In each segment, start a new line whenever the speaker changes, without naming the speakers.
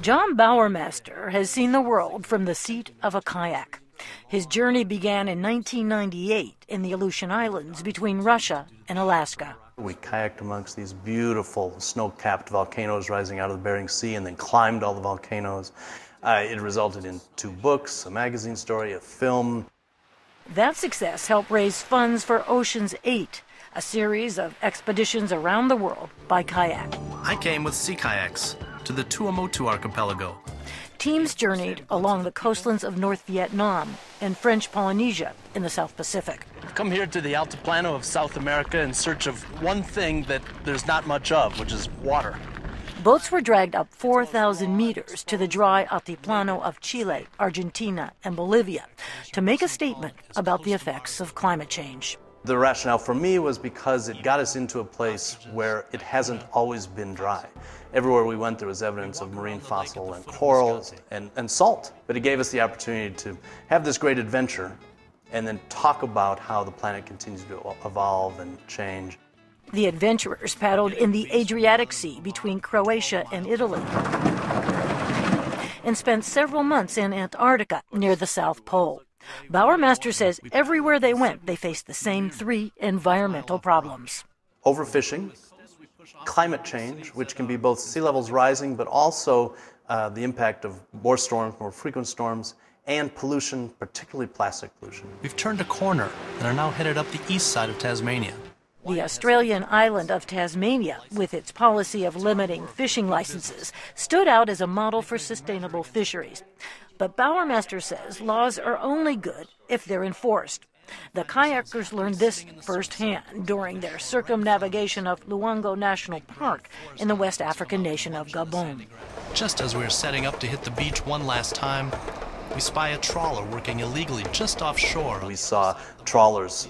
John Bauermeister has seen the world from the seat of a kayak. His journey began in 1998 in the Aleutian Islands between Russia and Alaska.
We kayaked amongst these beautiful snow-capped volcanoes rising out of the Bering Sea and then climbed all the volcanoes. It resulted in 2 books, a magazine story, a film.
That success helped raise funds for Ocean's 8, a series of expeditions around the world by kayak.
I came with sea kayaks to the Tuamotu archipelago.
Teams journeyed along the coastlands of North Vietnam and French Polynesia in the South Pacific.
I've come here to the Altiplano of South America in search of one thing that there's not much of, which is water.
Boats were dragged up 4,000 meters to the dry Altiplano of Chile, Argentina, and Bolivia to make a statement about the effects of climate change.
The rationale for me was because it got us into a place where it hasn't always been dry. Everywhere we went, there was evidence of marine fossil and corals and salt. But it gave us the opportunity to have this great adventure and then talk about how the planet continues to evolve and change.
The adventurers paddled in the Adriatic Sea between Croatia and Italy and spent several months in Antarctica near the South Pole. Bauermeister says everywhere they went, they faced the same 3 environmental problems.
Overfishing, climate change, which can be both sea levels rising, but also the impact of more storms, more frequent storms, and pollution, particularly plastic pollution.
We've turned a corner and are now headed up the east side of Tasmania.
The Australian island of Tasmania, with its policy of limiting fishing licenses, stood out as a model for sustainable fisheries. But Bauermeister says laws are only good if they're enforced. The kayakers learned this firsthand during their circumnavigation of Luango National Park in the West African nation of Gabon.
Just as we were setting up to hit the beach one last time, we spy a trawler working illegally just offshore.
We saw trawlers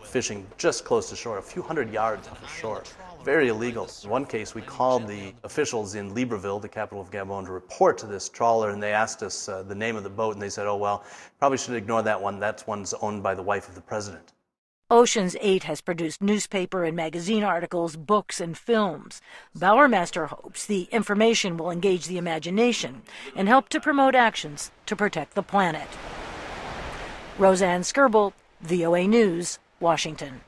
fishing just close to shore, a few hundred yards off the shore. Very illegal. In one case, we called the officials in Libreville, the capital of Gabon, to report to this trawler, and they asked us the name of the boat, and they said, oh, well, probably should ignore that one. That one's owned by the wife of the president.
Ocean's 8 has produced newspaper and magazine articles, books, and films. Bauermeister hopes the information will engage the imagination and help to promote actions to protect the planet. Roseanne Skirbel, VOA News, Washington.